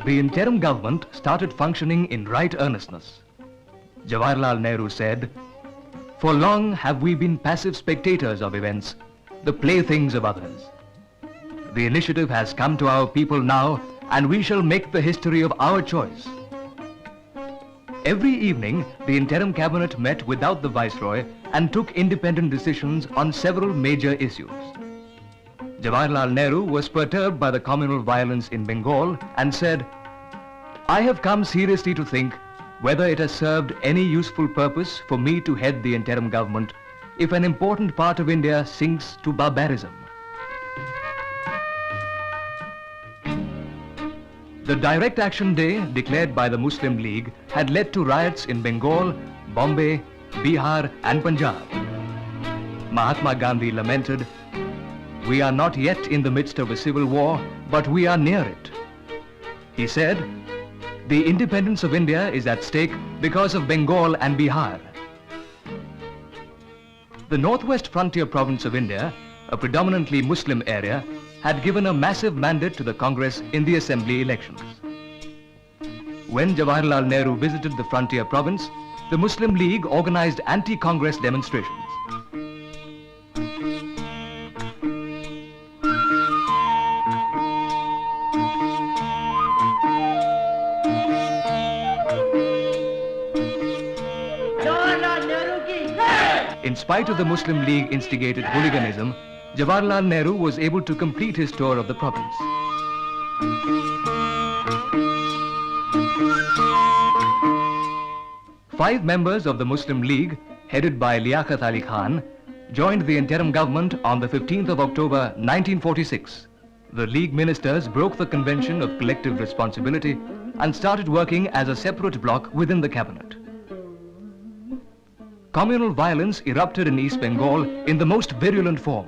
The interim government started functioning in right earnestness. Jawaharlal Nehru said, "For long have we been passive spectators of events, the playthings of others. The initiative has come to our people now, and we shall make the history of our choice." Every evening, the interim cabinet met without the viceroy and took independent decisions on several major issues. Jawaharlal Nehru was perturbed by the communal violence in Bengal and said, "I have come seriously to think whether it has served any useful purpose for me to head the interim government if an important part of India sinks to barbarism." The Direct Action Day declared by the Muslim League had led to riots in Bengal, Bombay, Bihar and Punjab. Mahatma Gandhi lamented, "We are not yet in the midst of a civil war, but we are near it." He said, "The independence of India is at stake because of Bengal and Bihar." The northwest frontier province of India, a predominantly Muslim area, had given a massive mandate to the Congress in the assembly elections. When Jawaharlal Nehru visited the frontier province, the Muslim League organized anti-Congress demonstrations. In spite of the Muslim League instigated hooliganism, Jawaharlal Nehru was able to complete his tour of the province. Five members of the Muslim League, headed by Liaquat Ali Khan, joined the interim government on the 15th of October 1946. The League ministers broke the convention of collective responsibility and started working as a separate bloc within the cabinet. Communal violence erupted in East Bengal in the most virulent form.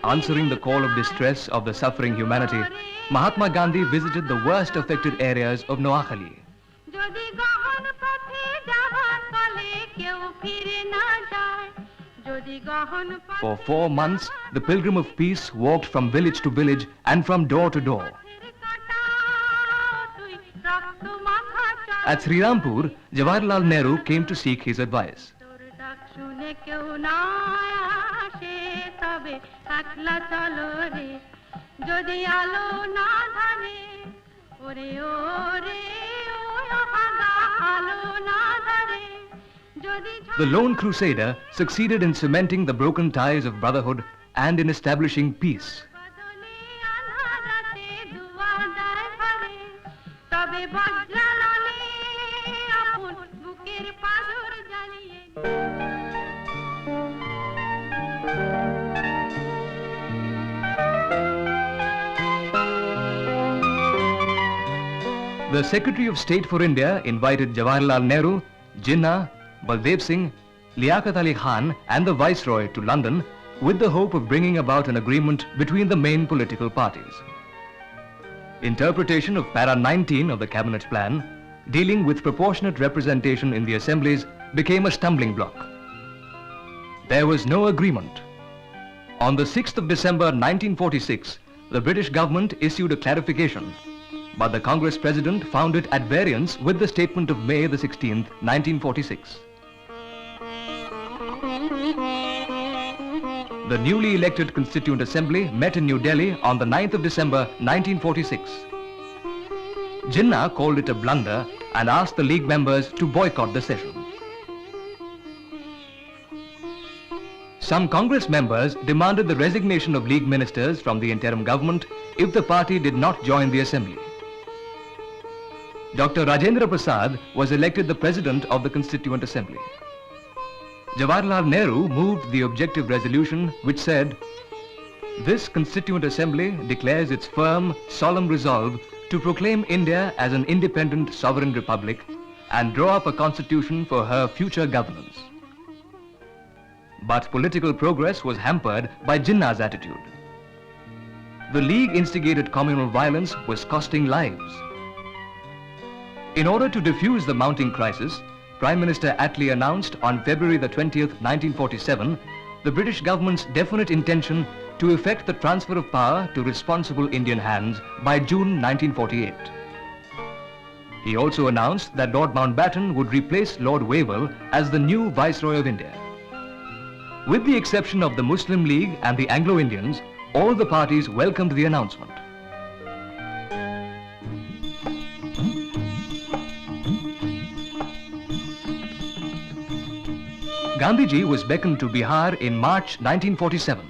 Answering the call of distress of the suffering humanity, Mahatma Gandhi visited the worst affected areas of Noakhali. For 4 months, the Pilgrim of Peace walked from village to village and from door to door. At Srirampur, Jawaharlal Nehru came to seek his advice. The lone crusader succeeded in cementing the broken ties of brotherhood and in establishing peace. The Secretary of State for India invited Jawaharlal Nehru, Jinnah, Baldev Singh, Liaquat Ali Khan and the Viceroy to London with the hope of bringing about an agreement between the main political parties. Interpretation of Para 19 of the Cabinet Plan, dealing with proportionate representation in the assemblies, became a stumbling block. There was no agreement. On the 6th of December 1946, the British government issued a clarification, but the Congress President found it at variance with the statement of May the 16th, 1946. The newly elected Constituent Assembly met in New Delhi on the 9th of December 1946. Jinnah called it a blunder and asked the League members to boycott the session. Some Congress members demanded the resignation of League ministers from the interim government if the party did not join the Assembly. Dr. Rajendra Prasad was elected the President of the Constituent Assembly. Jawaharlal Nehru moved the objective resolution which said, "This Constituent Assembly declares its firm, solemn resolve to proclaim India as an independent sovereign republic and draw up a constitution for her future governance. But political progress was hampered by Jinnah's attitude. The League instigated communal violence was costing lives. In order to defuse the mounting crisis, Prime Minister Attlee announced on February the 20th, 1947, the British government's definite intention to effect the transfer of power to responsible Indian hands by June 1948. He also announced that Lord Mountbatten would replace Lord Wavell as the new Viceroy of India. With the exception of the Muslim League and the Anglo-Indians, all the parties welcomed the announcement. Gandhiji was beckoned to Bihar in March 1947.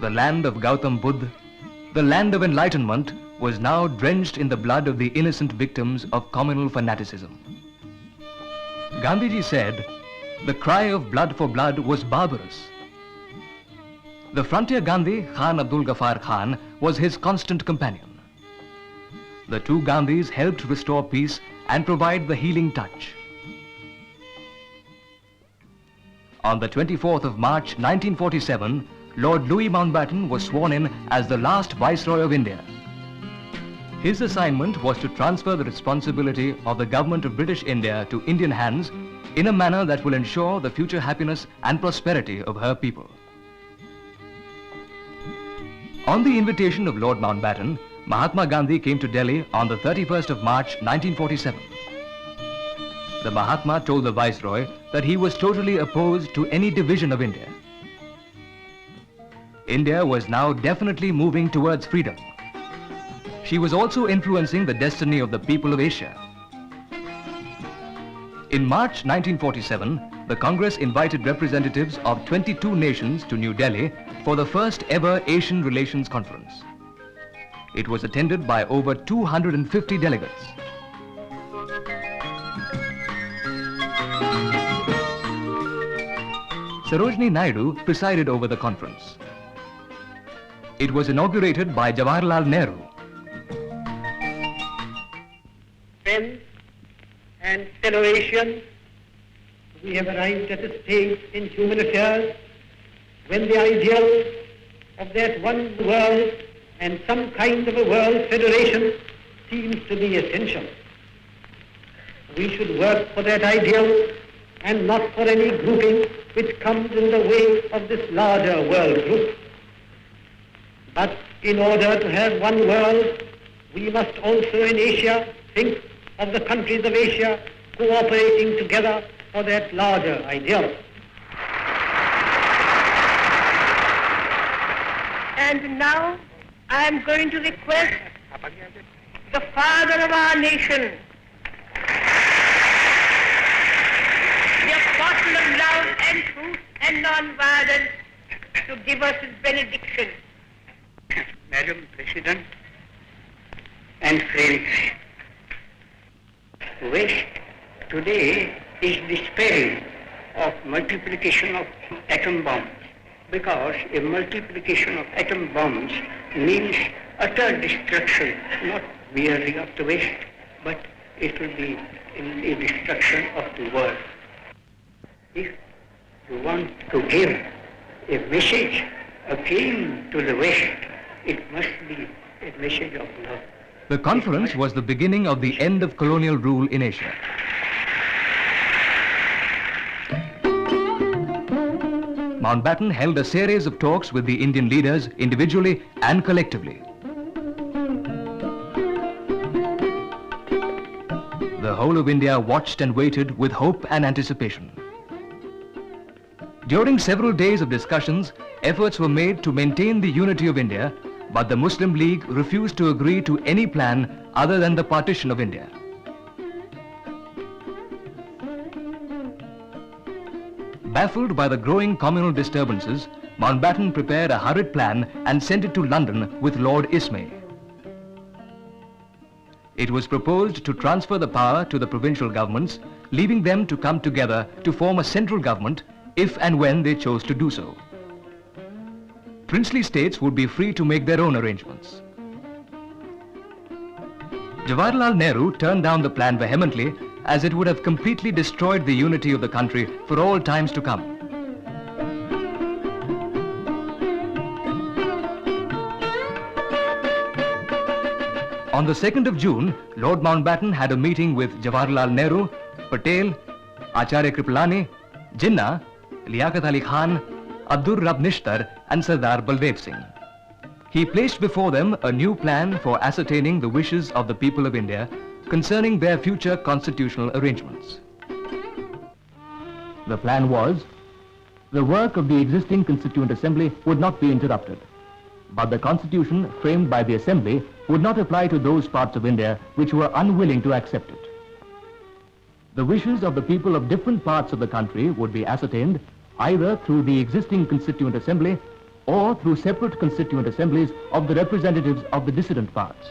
The land of Gautam Buddha, the land of enlightenment, was now drenched in the blood of the innocent victims of communal fanaticism. Gandhiji said, "The cry of blood for blood was barbarous." The frontier Gandhi, Khan Abdul Ghaffar Khan, was his constant companion. The two Gandhis helped restore peace and provide the healing touch. On the 24th of March 1947, Lord Louis Mountbatten was sworn in as the last Viceroy of India. His assignment was to transfer the responsibility of the government of British India to Indian hands in a manner that will ensure the future happiness and prosperity of her people. On the invitation of Lord Mountbatten, Mahatma Gandhi came to Delhi on the 31st of March 1947. The Mahatma told the Viceroy that he was totally opposed to any division of India. India was now definitely moving towards freedom. She was also influencing the destiny of the people of Asia. In March 1947, the Congress invited representatives of 22 nations to New Delhi for the first ever Asian Relations Conference. It was attended by over 250 delegates. Sarojini Naidu presided over the conference. It was inaugurated by Jawaharlal Nehru. Friends and fellow Asians, we have arrived at a stage in human affairs when the ideal of that one world and some kind of a world federation seems to be essential. We should work for that ideal and not for any grouping which comes in the way of this larger world group. But in order to have one world, we must also in Asia think of the countries of Asia cooperating together for that larger ideal. And now I am going to request the father of our nation, the apostle of love and truth and non-violence, to give us his benediction. Madam President and friends, West today is despairing of multiplication of atom bombs, because a multiplication of atom bombs means utter destruction, not merely of the West, but it will be a destruction of the world. If you want to give a message again to the West, it must be a message of love. The conference was the beginning of the end of colonial rule in Asia. Mountbatten held a series of talks with the Indian leaders individually and collectively. The whole of India watched and waited with hope and anticipation. During several days of discussions, efforts were made to maintain the unity of India, but the Muslim League refused to agree to any plan other than the partition of India. Baffled by the growing communal disturbances, Mountbatten prepared a hurried plan and sent it to London with Lord Ismay. It was proposed to transfer the power to the provincial governments, leaving them to come together to form a central government if and when they chose to do so. Princely states would be free to make their own arrangements. Jawaharlal Nehru turned down the plan vehemently as it would have completely destroyed the unity of the country for all times to come. On the 2nd of June, Lord Mountbatten had a meeting with Jawaharlal Nehru, Patel, Acharya Kripalani, Jinnah, Liaquat Ali Khan, Abdur Rab Nishtar and Sardar Baldev Singh. He placed before them a new plan for ascertaining the wishes of the people of India concerning their future constitutional arrangements. The plan was, the work of the existing Constituent Assembly would not be interrupted, but the constitution framed by the Assembly would not apply to those parts of India which were unwilling to accept it. The wishes of the people of different parts of the country would be ascertained either through the existing Constituent Assembly or through separate Constituent Assemblies of the representatives of the dissident parts.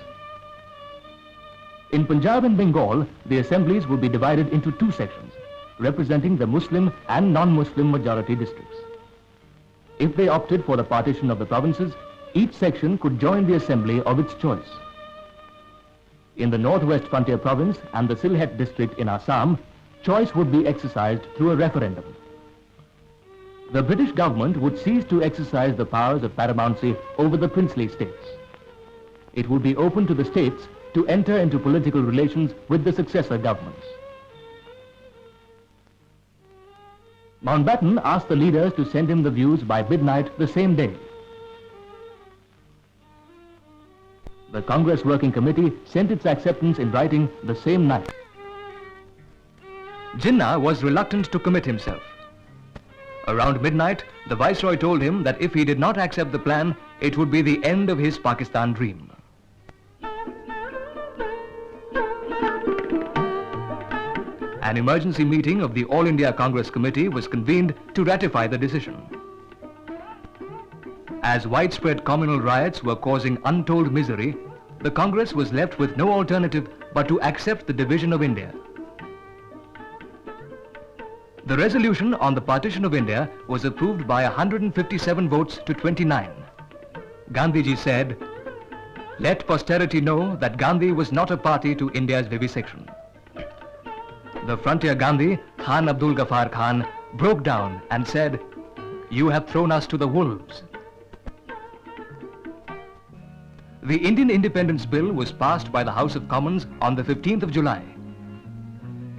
In Punjab and Bengal, the assemblies would be divided into two sections, representing the Muslim and non-Muslim majority districts. If they opted for the partition of the provinces, each section could join the assembly of its choice. In the Northwest Frontier Province and the Sylhet district in Assam, choice would be exercised through a referendum. The British government would cease to exercise the powers of paramountcy over the princely states. It would be open to the states to enter into political relations with the successor governments. Mountbatten asked the leaders to send him the views by midnight the same day. The Congress Working Committee sent its acceptance in writing the same night. Jinnah was reluctant to commit himself. Around midnight, the Viceroy told him that if he did not accept the plan, it would be the end of his Pakistan dream. An emergency meeting of the All India Congress Committee was convened to ratify the decision. As widespread communal riots were causing untold misery, the Congress was left with no alternative but to accept the division of India. The resolution on the partition of India was approved by 157 votes to 29. Gandhiji said, "Let posterity know that Gandhi was not a party to India's vivisection." The frontier Gandhi, Khan Abdul Ghaffar Khan, broke down and said, "You have thrown us to the wolves." The Indian Independence Bill was passed by the House of Commons on the 15th of July.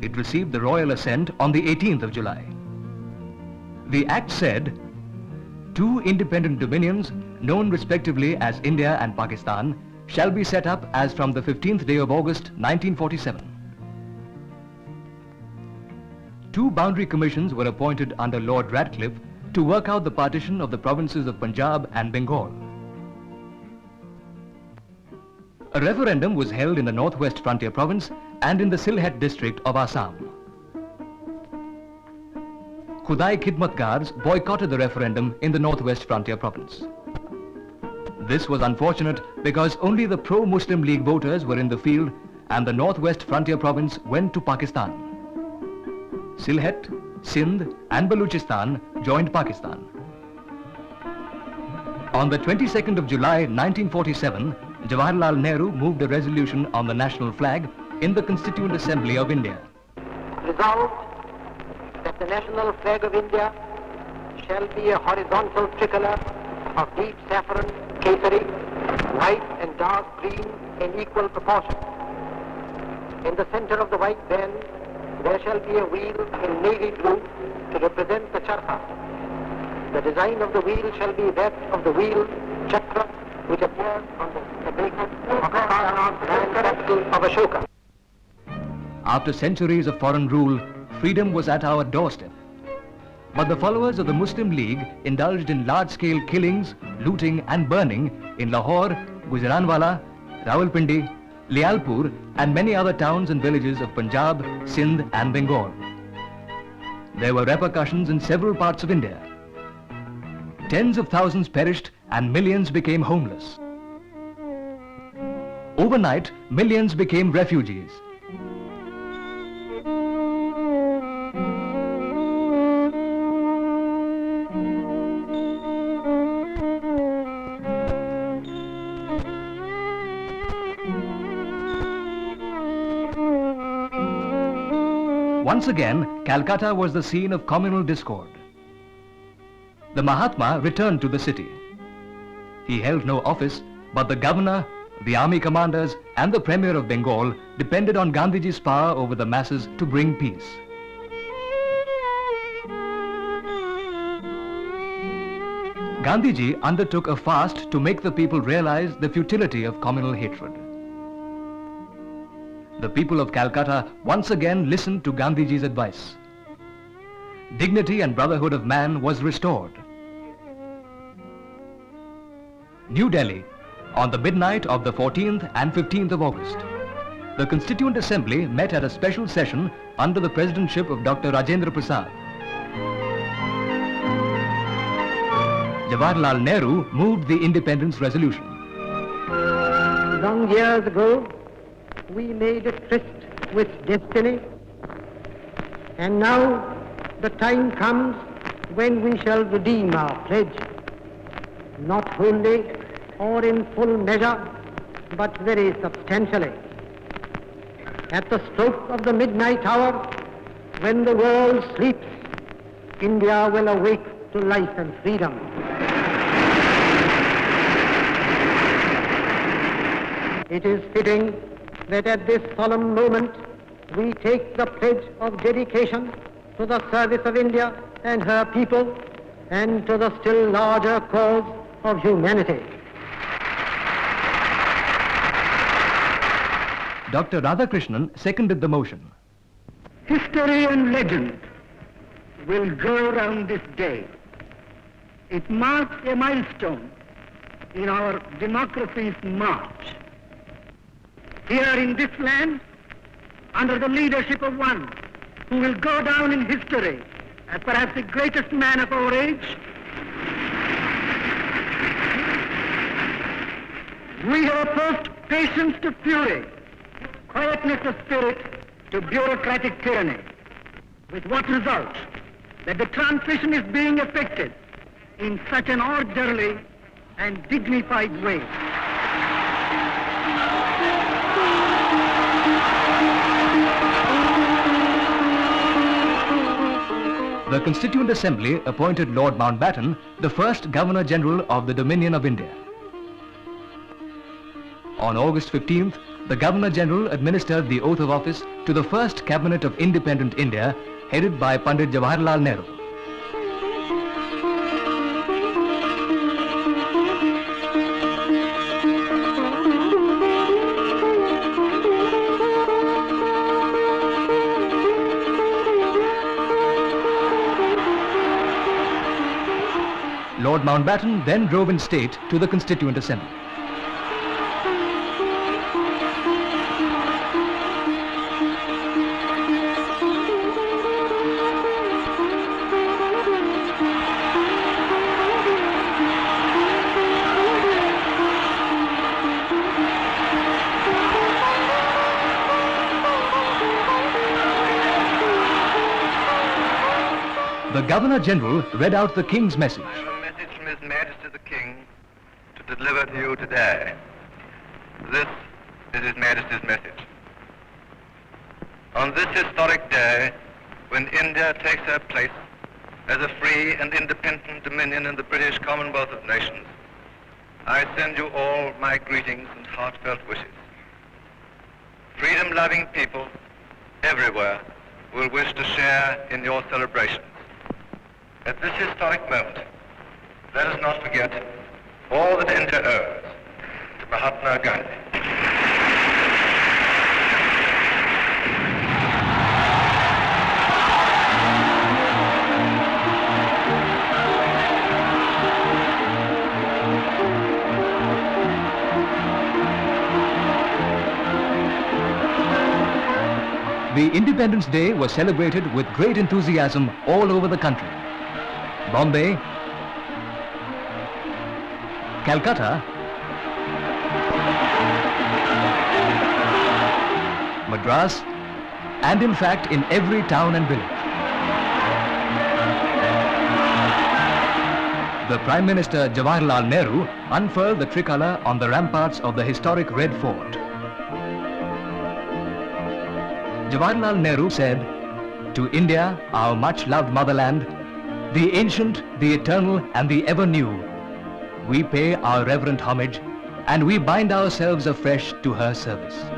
It received the royal assent on the 18th of July. The act said, two independent dominions, known respectively as India and Pakistan, shall be set up as from the 15th day of August 1947. Two boundary commissions were appointed under Lord Radcliffe to work out the partition of the provinces of Punjab and Bengal. A referendum was held in the Northwest Frontier Province and in the Sylhet district of Assam. Khudai Khidmatgars boycotted the referendum in the Northwest Frontier Province. This was unfortunate because only the pro-Muslim League voters were in the field and the Northwest Frontier Province went to Pakistan. Sylhet, Sindh and Baluchistan joined Pakistan. On the 22nd of July 1947, Jawaharlal Nehru moved a resolution on the national flag in the Constituent Assembly of India. Resolved that the national flag of India shall be a horizontal tricolour of deep saffron, kesari, white and dark green in equal proportion. In the center of the white band, there shall be a wheel in navy blue to represent the charkha. The design of the wheel shall be that of the wheel chakra which appears on the basis of the grand capital of Ashoka. After centuries of foreign rule, freedom was at our doorstep. But the followers of the Muslim League indulged in large-scale killings, looting and burning in Lahore, Gujranwala, Rawalpindi, Lialpur and many other towns and villages of Punjab, Sindh and Bengal. There were repercussions in several parts of India. Tens of thousands perished and millions became homeless. Overnight, millions became refugees. Once again, Calcutta was the scene of communal discord. The Mahatma returned to the city. He held no office, but the governor, the army commanders and the Premier of Bengal depended on Gandhiji's power over the masses to bring peace. Gandhiji undertook a fast to make the people realize the futility of communal hatred. The people of Calcutta once again listened to Gandhiji's advice. Dignity and brotherhood of man was restored. New Delhi, on the midnight of the 14th and 15th of August. The Constituent Assembly met at a special session under the presidentship of Dr. Rajendra Prasad. Jawaharlal Nehru moved the independence resolution. Long years ago, we made a tryst with destiny, and now the time comes when we shall redeem our pledge, not wholly or in full measure, but very substantially. At the stroke of the midnight hour, when the world sleeps, India will awake to life and freedom. It is fitting that at this solemn moment we take the pledge of dedication to the service of India and her people and to the still larger cause of humanity. Dr. Radhakrishnan seconded the motion. History and legend will go round this day. It marks a milestone in our democracy's march. Here in this land, under the leadership of one who will go down in history as perhaps the greatest man of our age, we have opposed patience to fury, quietness of spirit to bureaucratic tyranny. With what result? That the transition is being effected in such an orderly and dignified way. The Constituent Assembly appointed Lord Mountbatten the first Governor-General of the Dominion of India. On August 15th, the Governor-General administered the oath of office to the first Cabinet of Independent India, headed by Pandit Jawaharlal Nehru. Lord Mountbatten then drove in state to the Constituent Assembly. The Governor-General read out the King's message. I have a message from His Majesty the King to deliver to you today. This is His Majesty's message. On this historic day, when India takes her place as a free and independent dominion in the British Commonwealth of Nations, I send you all my greetings and heartfelt wishes. Freedom-loving people everywhere will wish to share in your celebrations. At this historic moment, let us not forget all that India owes to Mahatma Gandhi. The Independence Day was celebrated with great enthusiasm all over the country. Bombay, Calcutta, Madras, and in fact in every town and village. The Prime Minister Jawaharlal Nehru unfurled the tricolour on the ramparts of the historic Red Fort. Jawaharlal Nehru said, To India, our much-loved motherland, the ancient, the eternal, and the ever-new, we pay our reverent homage and we bind ourselves afresh to her service.